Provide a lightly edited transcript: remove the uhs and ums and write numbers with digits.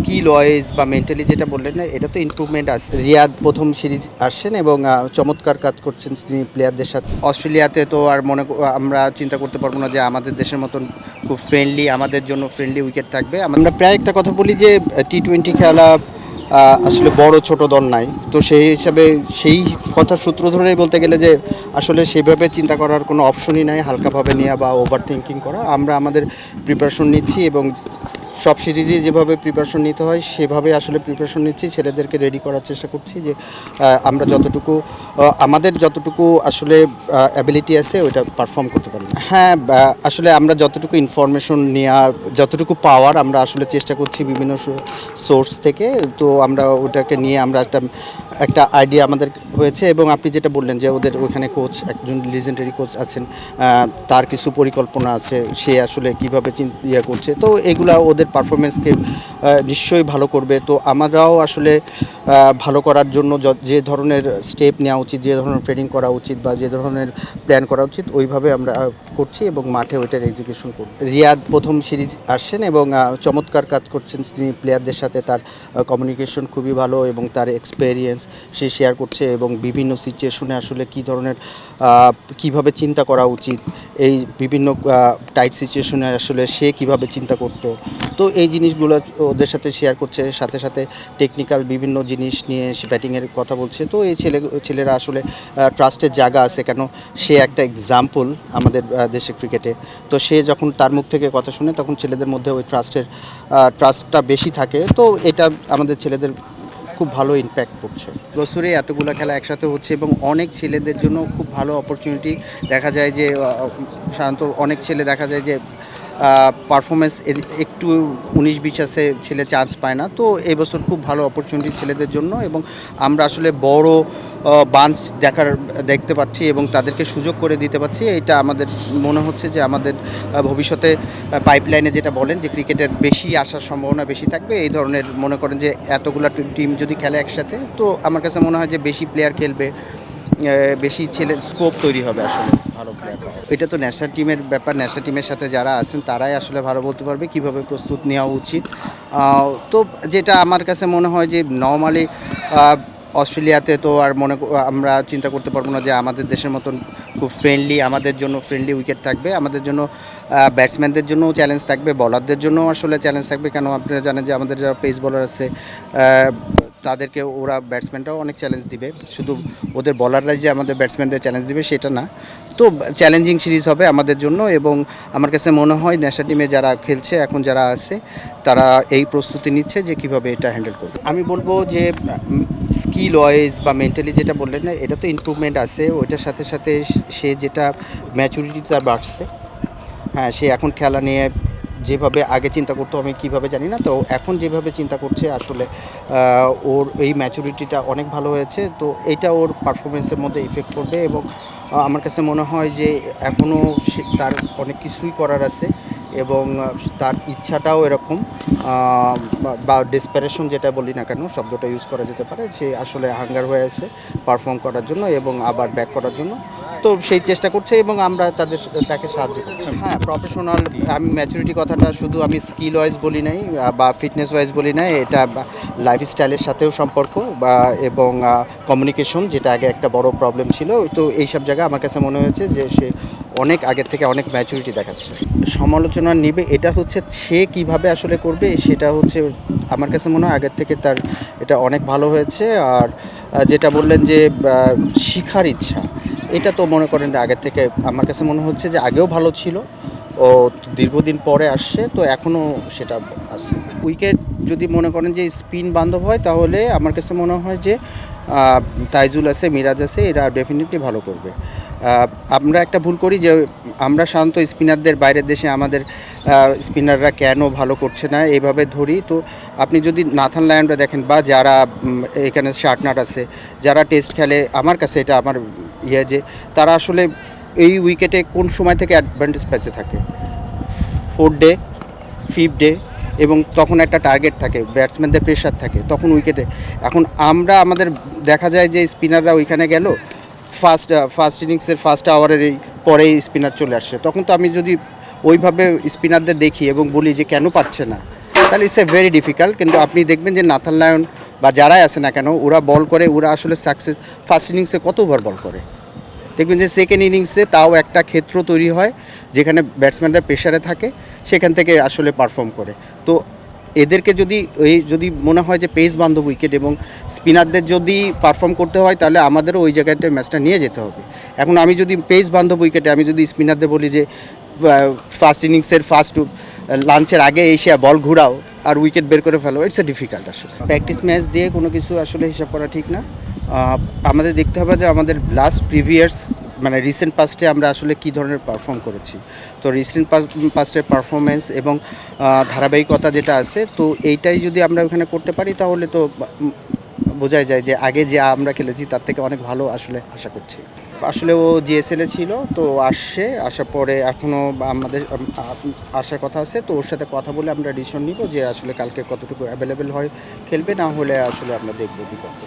Skill wise বা mentally যেটা বললেন না, এটা তো ইমপ্রুভমেন্ট আছে। রিয়াদ প্রথম সিরিজ আসছেন এবং চমৎকার কাজ করছেন তিনি প্লেয়ারদের সাথে। অস্ট্রেলিয়াতে তো আর আমরা চিন্তা করতে পারবো না যে আমাদের দেশের মতন খুব ফ্রেন্ডলি, আমাদের জন্য ফ্রেন্ডলি উইকেট থাকবে। আমরা প্রায় একটা কথা বলি যে টি-20 খেলা আসলে বড় ছোট দল নাই, তো সেই হিসাবে সেই কথার সূত্র ধরেই বলতে গেলে যে আসলে সেভাবে চিন্তা করার কোনো অপশনই নাই, হালকাভাবে নেওয়া বা ওভার থিঙ্কিং করা। আমরা আমাদের প্রিপারেশন নিচ্ছি এবং সব সিরিজে যেভাবে প্রিপারেশন নিতে হয় সেভাবে আসলে প্রিপারেশন নিচ্ছি, ছেলেদেরকে রেডি করার চেষ্টা করছি যে আমরা যতটুকু আমাদের যতটুকু আসলে অ্যাবিলিটি আছে ওইটা পারফর্ম করতে পারি। হ্যাঁ, আসলে আমরা যতটুকু ইনফরমেশন নেওয়ার, যতটুকু পাওয়ার আমরা আসলে চেষ্টা করছি বিভিন্ন সোর্স থেকে, তো আমরা ওটাকে নিয়ে আমরা একটা আইডিয়া আমাদের হয়েছে। এবং আপনি যেটা বললেন যে ওদের ওইখানে কোচ একজন লিজেন্ডারি কোচ আছেন, তার কিছু পরিকল্পনা আছে, সে আসলে কীভাবে করছে, তো এগুলা ওদের পারফরমেন্সকে নিশ্চয়ই ভালো করবে। তো আমরাও আসলে ভালো করার জন্য যে ধরনের স্টেপ নেওয়া উচিত, যে ধরনের ট্রেনিং করা উচিত বা যে ধরনের প্ল্যান করা উচিত ওইভাবে আমরা করছি এবং মাঠে ওইটার এক্সিকিউশন করব। রিয়াদ প্রথম সিরিজ আসছেন এবং চমৎকার কাজ করছেন তিনি প্লেয়ারদের সাথে, তার কমিউনিকেশন খুবই ভালো এবং তার এক্সপেরিয়েন্স সে শেয়ার করছে এবং বিভিন্ন সিচুয়েশনে আসলে কী ধরনের কীভাবে চিন্তা করা উচিত, এই বিভিন্ন টাইট সিচুয়েশনে আসলে সে কীভাবে চিন্তা করতো, তো এই জিনিসগুলো ওদের সাথে শেয়ার করছে। সাথে সাথে টেকনিক্যাল বিভিন্ন জিনিস নিয়ে সে ব্যাটিংয়ের কথা বলছে। তো এই ছেলেরা আসলে ট্রাস্টের জায়গা আছে, কেন সে একটা এক্সাম্পল আমাদের দেশের ক্রিকেটে। তো সে যখন তার মুখ থেকে কথা শুনে তখন ছেলেদের মধ্যে ওই ট্রাস্টটা বেশি থাকে, তো এটা আমাদের ছেলেদের খুব ভালো ইম্প্যাক্ট পড়ছে। বছরে এতগুলো খেলা একসাথে হচ্ছে এবং অনেক ছেলেদের জন্য খুব ভালো অপরচুনিটি। দেখা যায় যে সাধারণত অনেক ছেলে দেখা যায় যে পারফরমেন্স একটু 19-20 আছে, ছেলে চান্স পায় না। তো এবছর খুব ভালো অপরচুনিটি ছেলেদের জন্য এবং আমরা আসলে বড় বাঞ্চ দেখতে পাচ্ছি এবং তাদেরকে সুযোগ করে দিতে পারছি। এটা আমাদের মনে হচ্ছে যে আমাদের ভবিষ্যতে পাইপলাইনে যেটা বলেন যে ক্রিকেটের বেশি আসার সম্ভাবনা বেশি থাকবে। এই ধরনের মনে করেন যে এতগুলো টিম যদি খেলে একসাথে, তো আমার কাছে মনে হয় যে বেশি প্লেয়ার খেলবে, বেশি ছেলের স্কোপ তৈরি হবে আসলে ভালো প্লেয়ার। এটা তো ন্যাশনাল টিমের ব্যাপার, ন্যাশনাল টিমের সাথে যারা আছেন তারাই আসলে ভালো বলতে পারবে কীভাবে প্রস্তুত নেওয়া উচিত। তো যেটা আমার কাছে মনে হয় যে নরমালি অস্ট্রেলিয়াতে তো আর আমরা চিন্তা করতে পারবো না যে আমাদের দেশের মতন খুব ফ্রেন্ডলি, আমাদের জন্য ফ্রেন্ডলি উইকেট থাকবে। আমাদের জন্য ব্যাটসম্যানদের জন্যও চ্যালেঞ্জ থাকবে, বলারদের জন্যও আসলে চ্যালেঞ্জ থাকবে। কেন আপনারা জানেন যে আমাদের যারা পেস বলার আছে তাদেরকে ওরা ব্যাটসম্যানরাও অনেক চ্যালেঞ্জ দিবে, শুধু ওদের বলাররাই যে আমাদের ব্যাটসম্যানদের চ্যালেঞ্জ দিবে সেটা না। তো চ্যালেঞ্জিং সিরিজ হবে আমাদের জন্য এবং আমার কাছে মনে হয় ন্যাশনাল টিমে যারা খেলছে এখন যারা আছে তারা এই প্রস্তুতি নিচ্ছে যে কীভাবে এটা হ্যান্ডেল করবে। আমি বলবো যে স্কিল ওয়াইজ বা মেন্টালি যেটা বললেন না, এটা তো ইমপ্রুভমেন্ট আছে। ওইটার সাথে সাথে সে যেটা ম্যাচুরিটি তার বাড়ছে। হ্যাঁ, সে এখন খেলা নিয়ে যেভাবে আগে চিন্তা করতো আমি কীভাবে জানি না, তো এখন যেভাবে চিন্তা করছে আসলে ওর এই ম্যাচুরিটিটা অনেক ভালো হয়েছে। তো এইটা ওর পারফরমেন্সের মধ্যে ইফেক্ট করবে এবং আমার কাছে মনে হয় যে এখনও তার অনেক কিছুই করার আছে এবং তার ইচ্ছাটাও এরকম, বা ডেসপারেশন যেটা বলি না কেন, শব্দটা ইউজ করা যেতে পারে। সে আসলে হাঙ্গার হয়ে আছে পারফর্ম করার জন্য এবং আবার ব্যাক করার জন্য, তো সেই চেষ্টা করছে এবং আমরা তাকে সাহায্য করছি। হ্যাঁ, প্রফেশনাল, আমি ম্যাচুরিটি কথাটা শুধু আমি স্কিল ওয়াইজ বলি নাই বা ফিটনেস ওয়াইজ বলি নাই, এটা লাইফস্টাইলের সাথেও সম্পর্ক এবং কমিউনিকেশন, যেটা আগে একটা বড় প্রবলেম ছিল। তো এইসব জায়গায় আমার কাছে মনে হয়েছে যে সে অনেক আগের থেকে অনেক ম্যাচুরিটি দেখাচ্ছে। সমালোচনা নেবে এটা হচ্ছে সে কিভাবে আসলে করবে, সেটা হচ্ছে আমার কাছে মনে হয় আগের থেকে তার এটা অনেক ভালো হয়েছে। আর যেটা বললেন যে শিখার ইচ্ছা, এটা তো মনে করেন আগের থেকে আমার কাছে মনে হচ্ছে যে আগেও ভালো ছিল, ও দীর্ঘদিন পরে আসছে, তো এখনও সেটা আছে। উইকেট যদি মনে করেন যে স্পিন বান্ধব হয় তাহলে আমার কাছে মনে হয় যে তাইজুল আছে, মিরাজ আছে, এরা ডেফিনেটলি ভালো করবে। আমরা একটা ভুল করি যে আমরা সাধারণত স্পিনারদের বাইরের দেশে আমাদের স্পিনাররা কেন ভালো করছে না এইভাবে ধরি। তো আপনি যদি নাথান লায়নরা দেখেন বা যারা এখানে শার্টনাট আছে, যারা টেস্ট খেলে, আমার কাছে এটা আমার যে তারা আসলে এই উইকেটে কোন সময় থেকে অ্যাডভান্টেজ পেতে থাকে, 4th ডে 5th ডে, এবং তখন একটা টার্গেট থাকে, ব্যাটসম্যানদের প্রেশার থাকে তখন উইকেটে। এখন আমাদের দেখা যায় যে স্পিনাররা ওইখানে গেল, ফার্স্ট ইনিংসের ফার্স্ট আওয়ারের এই পরেই স্পিনার চলে আসছে, তখন তো আমি যদি ওইভাবে স্পিনারদের দেখি এবং বলি যে কেন পাচ্ছে না, তাহলে ইটস এ ভেরি ডিফিকাল্ট। কিন্তু আপনি দেখবেন যে নাথান লায়ন বা যারাই আছে না কেন, ওরা বল করে, ওরা আসলে সাকসেস ফার্স্ট ইনিংসে কত ওভার বল করে, দেখবেন যে সেকেন্ড ইনিংসে তাও একটা ক্ষেত্র তৈরি হয় যেখানে ব্যাটসম্যানরা প্রেশারে থাকে, সেখান থেকে আসলে পারফর্ম করে। তো এদেরকে যদি মনে হয় যে পেস বান্ধব উইকেট এবং স্পিনারদের যদি পারফর্ম করতে হয়, তাহলে আমাদেরও ওই জায়গাটায় ম্যাচটা নিয়ে যেতে হবে। এখন আমি যদি পেস বান্ধব উইকেটে আমি যদি স্পিনারদের বলি যে ফার্স্ট ইনিংসের ফার্স্ট লাঞ্চের আগে এসে বল ঘুরাও আর উইকেট বের করে ফেলো, ইটস এ ডিফিকাল্ট। আসলে প্র্যাকটিস ম্যাচ দিয়ে কোনো কিছু আসলে হিসাব করা ঠিক না। আমাদের দেখতে হবে যে আমাদের লাস্ট প্রিভিয়াস মানে রিসেন্ট পাস্টে আমরা আসলে কী ধরনের পারফর্ম করেছি। তো রিসেন্ট পাস্টের পারফরমেন্স এবং ধারাবাহিকতা যেটা আছে, তো এইটাই যদি আমরা ওখানে করতে পারি তাহলে তো বোঝাই যায় যে আগে যে আমরা খেলেছি তার থেকে অনেক ভালো আসলে আশা করছি। আসলে ও জিএসএলে ছিল, তো আসার পরে এখনও আমাদের আসার কথা আছে। তো ওর সাথে কথা বলে আমরা ডিসিশন নিব যে আসলে কালকে কতটুকু অ্যাভেলেবেল হয় খেলবে, না হলে আসলে আমরা দেখব বিকল্প।